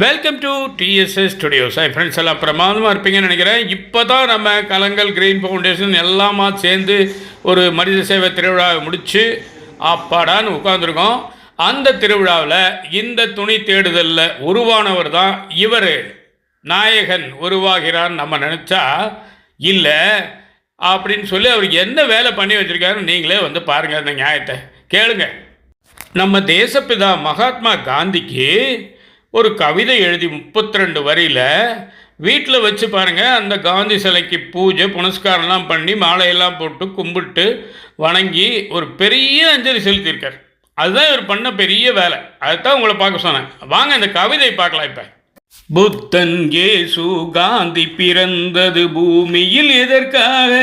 Welcome to TDS studios. Friends எல்லாம் பிரமாதமாக இருப்பீங்கன்னு நினைக்கிறேன். இப்போ தான் நம்ம கலங்கல் கிரீன் ஃபவுண்டேஷன் எல்லாமா சேர்ந்து ஒரு மனித சேவை திருவிழாவை முடித்து அப்பாடான்னு உட்காந்துருக்கோம். அந்த திருவிழாவில் இந்த துணி தேடுதலில் உருவானவர் தான் இவர். நாயகன் உருவாகிறான்னு நம்ம நினச்சா இல்லை அப்படின்னு சொல்லி அவருக்கு என்ன வேலை பண்ணி வச்சுருக்காருன்னு நீங்களே வந்து பாருங்கள். அந்த நியாயத்தை கேளுங்க. நம்ம தேசப்பிதா மகாத்மா காந்திக்கு ஒரு கவிதை எழுதி 32 வரியில் வீட்டில் வச்சு பாருங்கள். அந்த காந்தி சிலைக்கு பூஜை புனஸ்காரம்லாம் பண்ணி மாலையெல்லாம் போட்டு கும்பிட்டு வணங்கி ஒரு பெரிய அஞ்சலி செலுத்தியிருக்கார். அதுதான் இவர் பண்ண பெரிய வேலை. அதுதான் உங்களை பார்க்க சொன்னேன். வாங்க இந்த கவிதை பார்க்கலாம். இப்போ புத்தன் இயேசு காந்தி பிறந்தது பூமியில் எதற்காக?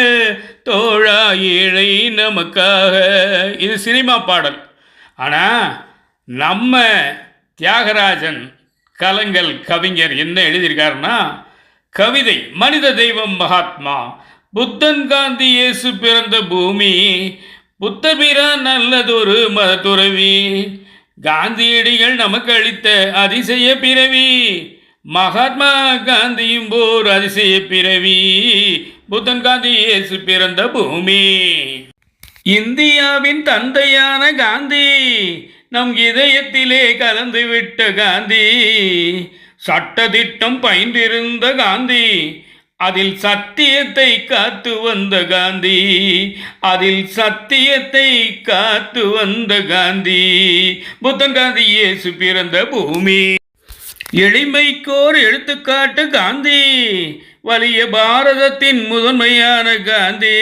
தோழா ஏழை நமக்காக. இது சினிமா பாடல். ஆனால் நம்ம தியாகராஜன் கலங்கல் கவிஞர் என்ன எழுதியிருக்காருன்னா, கவிதை மனித தெய்வம் மகாத்மா புத்தன் காந்தி இயேசு பிறந்த பூமி, புத்தபிரான் நல்லதொரு மதத்துறவி, காந்தியடிகள் நமக்கு அளித்த அதிசய பிறவி, மகாத்மா காந்தியும் போர் அதிசய பிறவி, புத்தன் காந்தி இயேசு பிறந்த பூமி. இந்தியாவின் தந்தையான காந்தி நம் இதயத்திலே கலந்துவிட்ட காந்தி, சட்டதிட்டம் பயின்றிருந்த காந்தி, அதில் சத்தியத்தை காத்து வந்த காந்தி, அதில் சத்தியத்தை காத்து வந்த காந்தி, புத்தன் காந்தி இயேசு பிறந்த பூமி. எளிமைக்கோர் எடுத்துக்காட்டு காந்தி, வலிய பாரதத்தின் முதன்மையான காந்தி,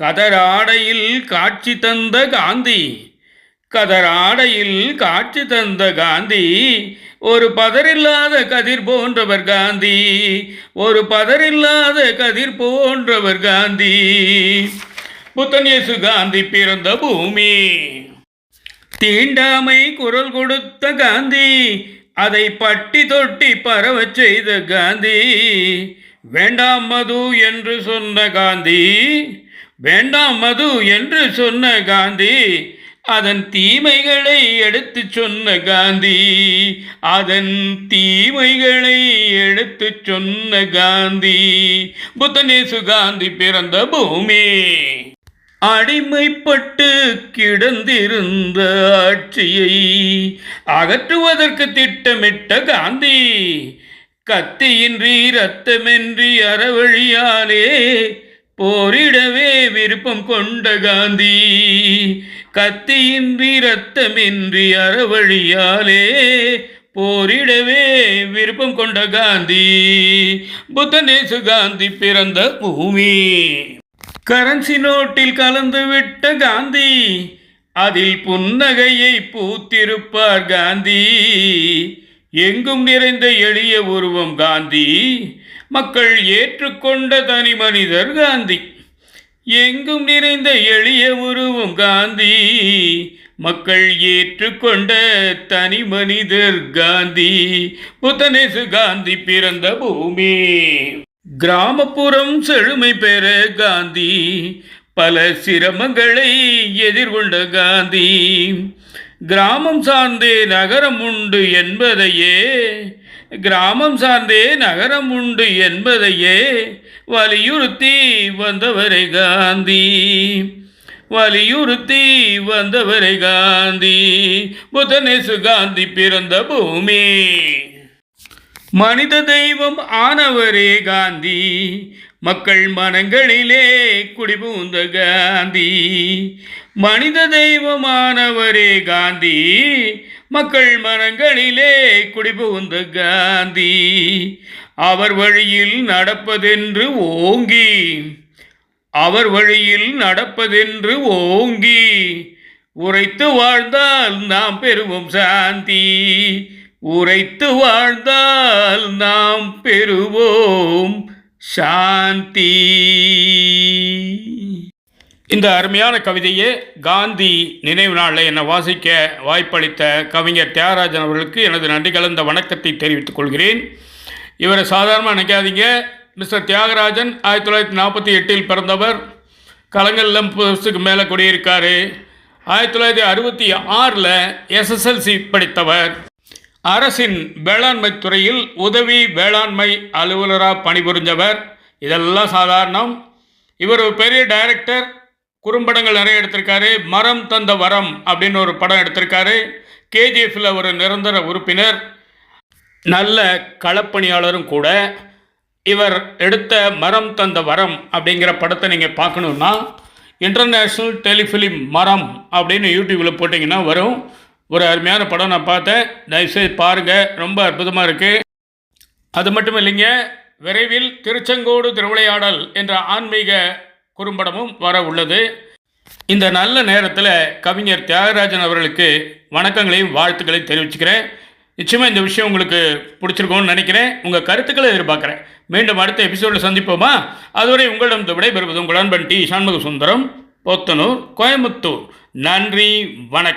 கதராடையில் காட்சி தந்த காந்தி, கதராடையில் காட்சி தந்த காந்தி, ஒரு பதறில்லாத கதிர் போன்றவர் காந்தி, ஒரு பதறில்லாத கதிர் போன்றவர் காந்தி, புத்தன் இயேசு காந்தி பிறந்த பூமி. தீண்டாமை குரல் கொடுத்த காந்தி, அதை பட்டி தொட்டி பரவ செய்த காந்தி, வேண்டாம் மது என்று சொன்ன காந்தி, வேண்டாம் மது என்று சொன்ன காந்தி, அதன் தீமைகளை எடுத்து சொன்ன காந்தி, அதன் தீமைகளை எடுத்து சொன்ன காந்தி, புத்தன் இயேசு காந்தி பிறந்த பூமி. அடிமைப்பட்டு கிடந்திருந்த ஆட்சியை அகற்றுவதற்கு திட்டமிட்ட காந்தி, கத்தியின்றி இரத்தமின்றி அறவழியாலே போரிடவே விருப்பம் கொண்ட காந்தி, கத்தியின்றி இரத்தமின்றி அறவழியாலே போரிடவே விருப்பம் கொண்ட காந்தி, புத்தன் இயேசு காந்தி பிறந்த பூமி. கரன்சி நோட்டில் கலந்து விட்ட காந்தி, அதில் புன்னகையை பூத்திருப்பார் காந்தி, எங்கும் நிறைந்த எளிய உருவம் காந்தி, மக்கள் ஏற்றுக்கொண்ட தனி மனிதர் காந்தி, எங்கும் நிறைந்த எளிய உருவம் காந்தி, மக்கள் ஏற்றுக்கொண்ட தனி மனிதர் காந்தி, புத்தன் இயேசு காந்தி பிறந்த பூமி. கிராமப்புறம் செழுமை பெற காந்தி, பல சிரமங்களை எதிர்கொண்ட காந்தி, கிராமம் சார்ந்தே நகரம் உண்டு என்பதையே, கிராமம் சார்ந்தே நகரம் உண்டு என்பதையே வலியுறுத்தி வந்தவரை காந்தி, வலியுறுத்தி வந்தவரை காந்தி, புத்தன் இயேசு காந்தி பிறந்த பூமி. மனித தெய்வம் ஆனவரே காந்தி, மக்கள் மனங்களிலே குடிபுகுந்த காந்தி, மனித தெய்வமானவரே காந்தி, மக்கள் மனங்களிலே குடிபுகுந்த காந்தி, அவர் வழியில் நடப்பதென்று ஓங்கி, அவர் வழியில் நடப்பதென்று ஓங்கி, உரைத்து வாழ்ந்தால் நாம் பெறுவோம் சாந்தி, உரைத்து வாழ்ந்தால் நாம் பெறுவோம் சாந்தி. இந்த அருமையான கவிதையை காந்தி நினைவு நாளில் என்னை வாசிக்க வாய்ப்பளித்த கவிஞர் தியாகராஜன் அவர்களுக்கு எனது நன்றி கலந்த வணக்கத்தை தெரிவித்துக் கொள்கிறேன். இவரை சாதாரணமாக நினைக்காதீங்க. மிஸ்டர் தியாகராஜன் 1948 பிறந்தவர். கலங்கல்ல 30 வருஷத்துக்கு மேலே குடியிருக்காரு. 1966 SSLC படித்தவர். அரசின் வேளாண்மை துறையில் உதவி வேளாண்மை அலுவலராக பணிபுரிஞ்சவர். இதெல்லாம் சாதாரணம். இவர் ஒரு பெரிய டைரக்டர். குறும்படங்கள் நிறைய எடுத்திருக்காரு. மரம் தந்த வரம் அப்படின்னு ஒரு படம் எடுத்திருக்காரு. கேஜிஎஃப்பில் ஒரு நிரந்தர உறுப்பினர், நல்ல களப்பணியாளரும் கூட. இவர் எடுத்த மரம் தந்த வரம் அப்படிங்கிற படத்தை நீங்கள் பார்க்கணுன்னா இன்டர்நேஷ்னல் டெலிஃபிலிம் மரம் அப்படின்னு யூடியூப்பில் போட்டிங்கன்னா வரும். ஒரு அருமையான படம் நான் பார்த்தேன், தயவுசெய்து பாருங்கள், ரொம்ப அற்புதமாக இருக்குது. அது மட்டும் இல்லைங்க, விரைவில் திருச்செங்கோடு திருவிளையாடல் என்ற ஆன்மீக குறும்படமும் வர உள்ளது. இந்த நல்ல நேரத்தில் கவிஞர் தியாகராஜன் அவர்களுக்கு வணக்கங்களையும் வாழ்த்துக்களையும் தெரிவிச்சுக்கிறேன். நிச்சயமாக இந்த விஷயம் உங்களுக்கு பிடிச்சிருக்கும்னு நினைக்கிறேன். உங்கள் கருத்துக்களை எதிர்பார்க்குறேன். மீண்டும் அடுத்த எபிசோடில் சந்திப்போமா? அதுவரை உங்களிடம் விடைபெறுவது உங்கள் அன்பன் டி. சண்முக சுந்தரம், போத்தனூர், கோயம்புத்தூர். நன்றி, வணக்கம்.